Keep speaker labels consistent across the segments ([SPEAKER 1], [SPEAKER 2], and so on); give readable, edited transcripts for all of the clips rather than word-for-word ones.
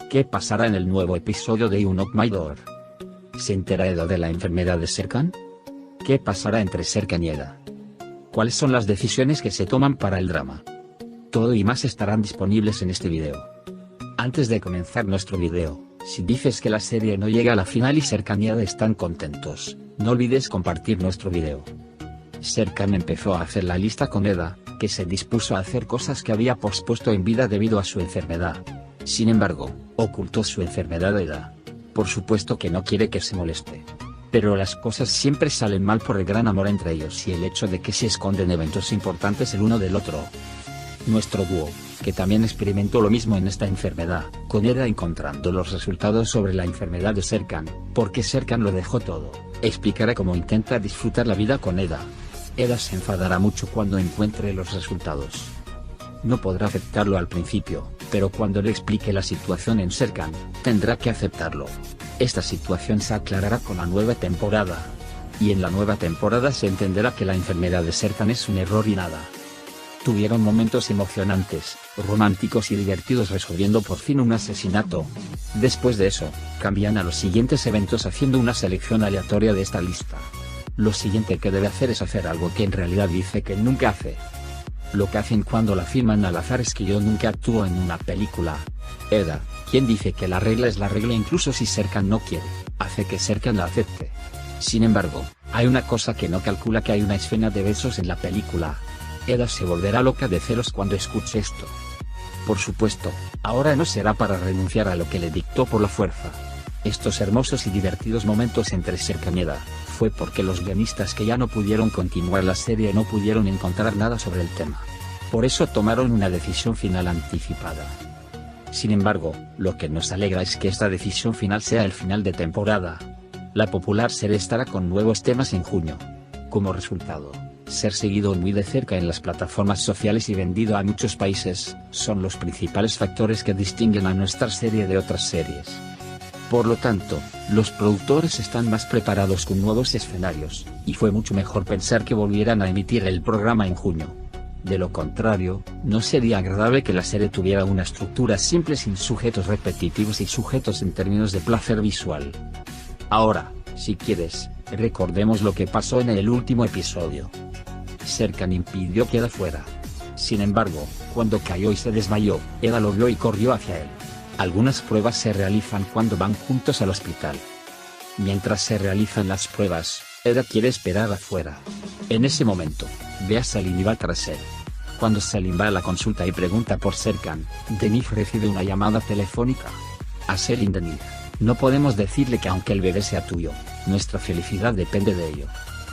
[SPEAKER 1] ¿Qué pasará en el nuevo episodio de You Knock My Door? ¿Se entera Eda de la enfermedad de Serkan? ¿Qué pasará entre Serkan y Eda? ¿Cuáles son las decisiones que se toman para el drama? Todo y más estarán disponibles en este video. Antes de comenzar nuestro video, si dices que la serie no llega a la final y Serkan y Eda están contentos, no olvides compartir nuestro video. Serkan empezó a hacer la lista con Eda, que se dispuso a hacer cosas que había pospuesto en vida debido a su enfermedad. Sin embargo, ocultó su enfermedad a Eda. Por supuesto que no quiere que se moleste. Pero las cosas siempre salen mal por el gran amor entre ellos y el hecho de que se esconden eventos importantes el uno del otro. Nuestro dúo, que también experimentó lo mismo en esta enfermedad, con Eda encontrando los resultados sobre la enfermedad de Serkan, porque Serkan lo dejó todo, explicará cómo intenta disfrutar la vida con Eda. Eda se enfadará mucho cuando encuentre los resultados. No podrá aceptarlo al principio, pero cuando le explique la situación en Serkan, tendrá que aceptarlo. Esta situación se aclarará con la nueva temporada. Y en la nueva temporada se entenderá que la enfermedad de Serkan es un error y nada. Tuvieron momentos emocionantes, románticos y divertidos resolviendo por fin un asesinato. Después de eso, cambian a los siguientes eventos haciendo una selección aleatoria de esta lista. Lo siguiente que debe hacer es hacer algo que en realidad dice que nunca hace. Lo que hacen cuando la filman al azar es que yo nunca actúo en una película. Eda, quien dice que la regla es la regla incluso si Serkan no quiere, hace que Serkan la acepte. Sin embargo, hay una cosa que no calcula, que hay una escena de besos en la película. Eda se volverá loca de celos cuando escuche esto. Por supuesto, ahora no será para renunciar a lo que le dictó por la fuerza. Estos hermosos y divertidos momentos entre Serkan y Eda, fue porque los guionistas que ya no pudieron continuar la serie no pudieron encontrar nada sobre el tema. Por eso tomaron una decisión final anticipada. Sin embargo, lo que nos alegra es que esta decisión final sea el final de temporada. La popular serie estará con nuevos temas en junio. Como resultado, ser seguido muy de cerca en las plataformas sociales y vendido a muchos países, son los principales factores que distinguen a nuestra serie de otras series. Por lo tanto, los productores están más preparados con nuevos escenarios, y fue mucho mejor pensar que volvieran a emitir el programa en junio. De lo contrario, no sería agradable que la serie tuviera una estructura simple sin sujetos repetitivos y sujetos en términos de placer visual. Ahora, si quieres, recordemos lo que pasó en el último episodio. Serkan impidió que Eda fuera. Sin embargo, cuando cayó y se desmayó, Eda lo vio y corrió hacia él. Algunas pruebas se realizan cuando van juntos al hospital. Mientras se realizan las pruebas, Eda quiere esperar afuera. En ese momento, ve a Salim y va tras él. Cuando Salim va a la consulta y pregunta por Serkan, Denif recibe una llamada telefónica. A Selim: Denif, no podemos decirle que aunque el bebé sea tuyo, nuestra felicidad depende de ello.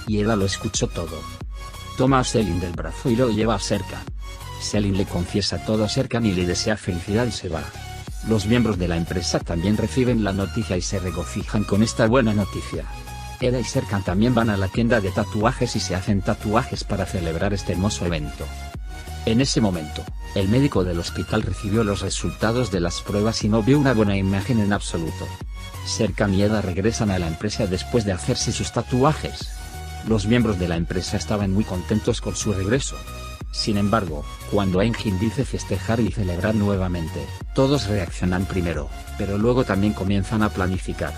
[SPEAKER 1] Y Eda lo escuchó todo. Toma a Selim del brazo y lo lleva a Serkan. Selim le confiesa todo a Serkan y le desea felicidad y se va. Los miembros de la empresa también reciben la noticia y se regocijan con esta buena noticia. Eda y Serkan también van a la tienda de tatuajes y se hacen tatuajes para celebrar este hermoso evento. En ese momento, el médico del hospital recibió los resultados de las pruebas y no vio una buena imagen en absoluto. Serkan y Eda regresan a la empresa después de hacerse sus tatuajes. Los miembros de la empresa estaban muy contentos con su regreso. Sin embargo, cuando Engin dice festejar y celebrar nuevamente, todos reaccionan primero, pero luego también comienzan a planificar.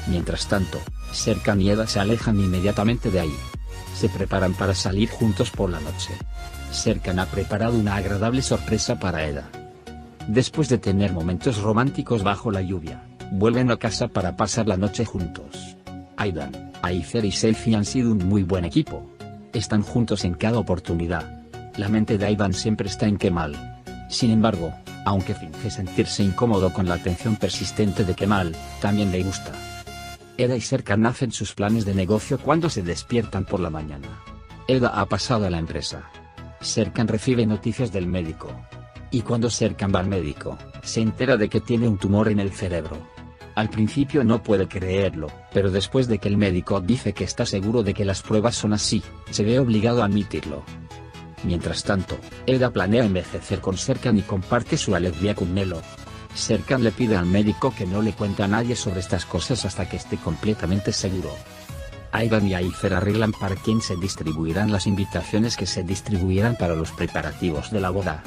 [SPEAKER 1] Mientras tanto, Serkan y Eda se alejan inmediatamente de ahí. Se preparan para salir juntos por la noche. Serkan ha preparado una agradable sorpresa para Eda. Después de tener momentos románticos bajo la lluvia, vuelven a casa para pasar la noche juntos. Aidan, Aifer y Selfie han sido un muy buen equipo. Están juntos en cada oportunidad. La mente de Aidan siempre está en Kemal. Sin embargo, aunque finge sentirse incómodo con la atención persistente de Kemal, también le gusta. Eda y Serkan hacen sus planes de negocio cuando se despiertan por la mañana. Eda ha pasado a la empresa. Serkan recibe noticias del médico. Y cuando Serkan va al médico, se entera de que tiene un tumor en el cerebro. Al principio no puede creerlo, pero después de que el médico dice que está seguro de que las pruebas son así, se ve obligado a admitirlo. Mientras tanto, Eda planea envejecer con Serkan y comparte su alegría con Nelo. Serkan le pide al médico que no le cuente a nadie sobre estas cosas hasta que esté completamente seguro. Aidan y Aifer arreglan para quién se distribuirán las invitaciones que se distribuirán para los preparativos de la boda.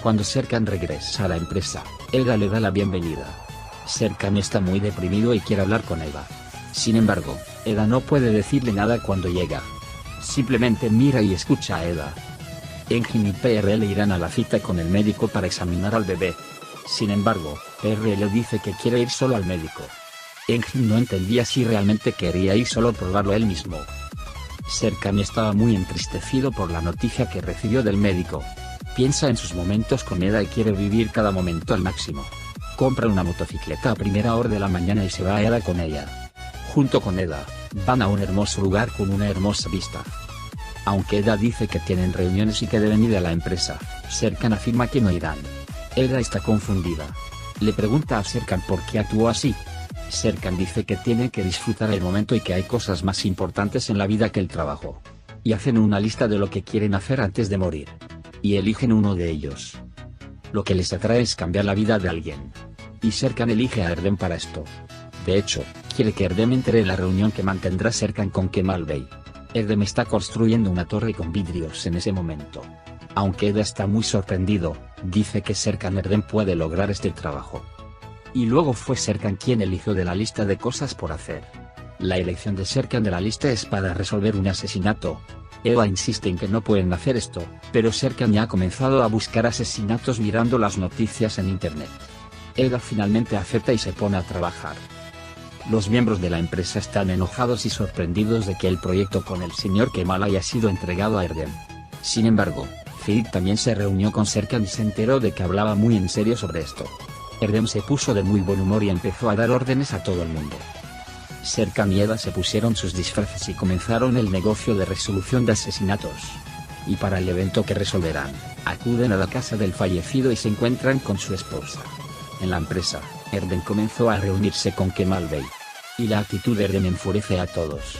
[SPEAKER 1] Cuando Serkan regresa a la empresa, Eda le da la bienvenida. Serkan está muy deprimido y quiere hablar con Eda. Sin embargo, Eda no puede decirle nada cuando llega. Simplemente mira y escucha a Eda. Engin y PRL irán a la cita con el médico para examinar al bebé. Sin embargo, PRL dice que quiere ir solo al médico. Engin no entendía si realmente quería ir solo por probarlo él mismo. Serkan estaba muy entristecido por la noticia que recibió del médico. Piensa en sus momentos con Eda y quiere vivir cada momento al máximo. Compra una motocicleta a primera hora de la mañana y se va a Eda con ella. Junto con Eda, van a un hermoso lugar con una hermosa vista. Aunque Eda dice que tienen reuniones y que deben ir a la empresa, Serkan afirma que no irán. Eda está confundida. Le pregunta a Serkan por qué actuó así. Serkan dice que tienen que disfrutar el momento y que hay cosas más importantes en la vida que el trabajo. Y hacen una lista de lo que quieren hacer antes de morir. Y eligen uno de ellos. Lo que les atrae es cambiar la vida de alguien. Y Serkan elige a Erdem para esto. De hecho, quiere que Erdem entre en la reunión que mantendrá Serkan con Kemal Bey. Erdem está construyendo una torre con vidrios en ese momento. Aunque Eda está muy sorprendido, dice que Serkan Erdem puede lograr este trabajo. Y luego fue Serkan quien eligió de la lista de cosas por hacer. La elección de Serkan de la lista es para resolver un asesinato. Eda insiste en que no pueden hacer esto, pero Serkan ya ha comenzado a buscar asesinatos mirando las noticias en internet. Eda finalmente acepta y se pone a trabajar. Los miembros de la empresa están enojados y sorprendidos de que el proyecto con el señor Kemal haya sido entregado a Erdem. Sin embargo, Ferit también se reunió con Serkan y se enteró de que hablaba muy en serio sobre esto. Erdem se puso de muy buen humor y empezó a dar órdenes a todo el mundo. Serkan y Eda se pusieron sus disfraces y comenzaron el negocio de resolución de asesinatos. Y para el evento que resolverán, acuden a la casa del fallecido y se encuentran con su esposa. En la empresa, Erdem comenzó a reunirse con Kemal Bey. Y la actitud de Erdem enfurece a todos.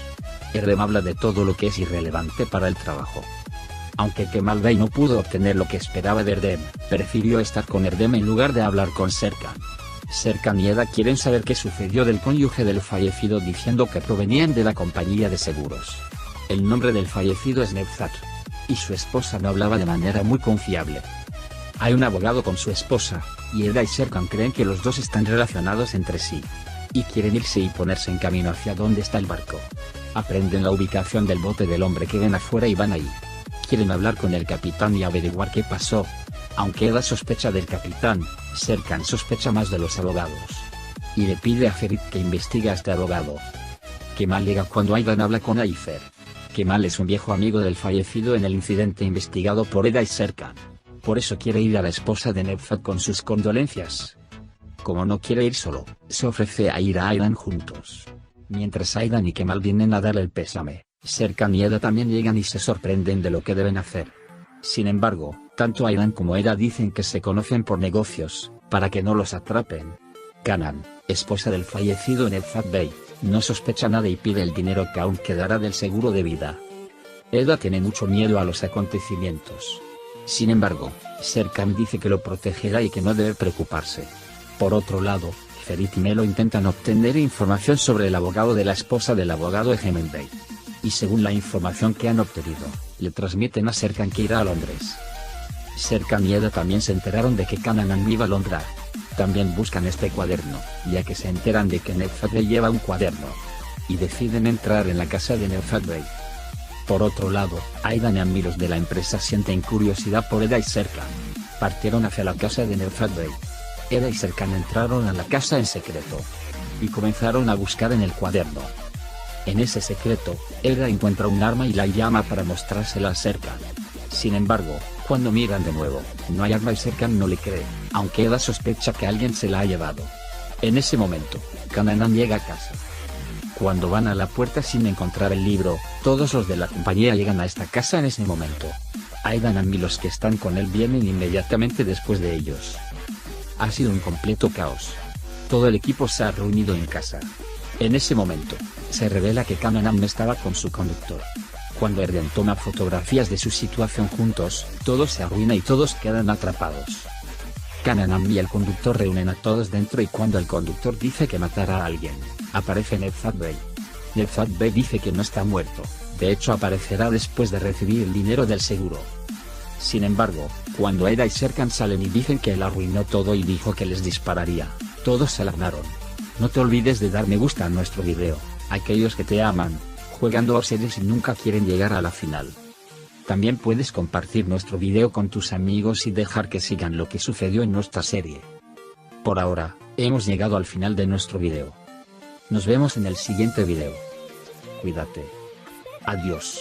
[SPEAKER 1] Erdem habla de todo lo que es irrelevante para el trabajo. Aunque Kemal Bey no pudo obtener lo que esperaba de Erdem, prefirió estar con Erdem en lugar de hablar con Serkan. Serkan y Eda quieren saber qué sucedió del cónyuge del fallecido diciendo que provenían de la compañía de seguros. El nombre del fallecido es Nevzat. Y su esposa no hablaba de manera muy confiable. Hay un abogado con su esposa, y Eda y Serkan creen que los dos están relacionados entre sí. Y quieren irse y ponerse en camino hacia donde está el barco. Aprenden la ubicación del bote del hombre que ven afuera y van ahí. Quieren hablar con el capitán y averiguar qué pasó. Aunque Eda sospecha del capitán, Serkan sospecha más de los abogados. Y le pide a Ferit que investigue a este abogado. Kemal llega cuando Aidan habla con Ayfer. Kemal es un viejo amigo del fallecido en el incidente investigado por Eda y Serkan. Por eso quiere ir a la esposa de Nevzat con sus condolencias. Como no quiere ir solo, se ofrece a ir a Aidan juntos. Mientras Aidan y Kemal vienen a darle el pésame, Serkan y Eda también llegan y se sorprenden de lo que deben hacer. Sin embargo, tanto Aidan como Eda dicen que se conocen por negocios, para que no los atrapen. Canan, esposa del fallecido Nevzat Bey, no sospecha nada y pide el dinero que aún quedará del seguro de vida. Eda tiene mucho miedo a los acontecimientos. Sin embargo, Serkan dice que lo protegerá y que no debe preocuparse. Por otro lado, Ferit y Melo intentan obtener información sobre el abogado de la esposa del abogado Egemen Bey. Y según la información que han obtenido, le transmiten a Serkan que irá a Londres. Serkan y Eda también se enteraron de que Canan iba a Londres. También buscan este cuaderno, ya que se enteran de que Nevzat Bey lleva un cuaderno. Y deciden entrar en la casa de Nevzat Bey. Por otro lado, Aidan y amigos de la empresa sienten curiosidad por Eda y Serkan. Partieron hacia la casa de Nevzat Bey. Eda y Serkan entraron a la casa en secreto. Y comenzaron a buscar en el cuaderno. En ese secreto, Eda encuentra un arma y la llama para mostrársela a Serkan. Sin embargo, cuando miran de nuevo, no hay arma y Serkan no le cree, aunque Eda sospecha que alguien se la ha llevado. En ese momento, Canan llega a casa. Cuando van a la puerta sin encontrar el libro, todos los de la compañía llegan a esta casa en ese momento. Aidan y los que están con él vienen inmediatamente después de ellos. Ha sido un completo caos. Todo el equipo se ha reunido en casa. En ese momento, se revela que Canan no estaba con su conductor. Cuando Erdem toma fotografías de su situación juntos, todo se arruina y todos quedan atrapados. Canan y el conductor reúnen a todos dentro y cuando el conductor dice que matará a alguien, aparece Nevzat Bey. Nevzat Bey dice que no está muerto, de hecho aparecerá después de recibir el dinero del seguro. Sin embargo, Cuando Eda y Serkan salen y dicen que él arruinó todo y dijo que les dispararía, todos se alarmaron. No te olvides de dar me gusta a nuestro video. Aquellos que te aman, juegan 2 series y nunca quieren llegar a la final. También puedes compartir nuestro video con tus amigos y dejar que sigan lo que sucedió en nuestra serie. Por ahora, hemos llegado al final de nuestro video. Nos vemos en el siguiente video. Cuídate. Adiós.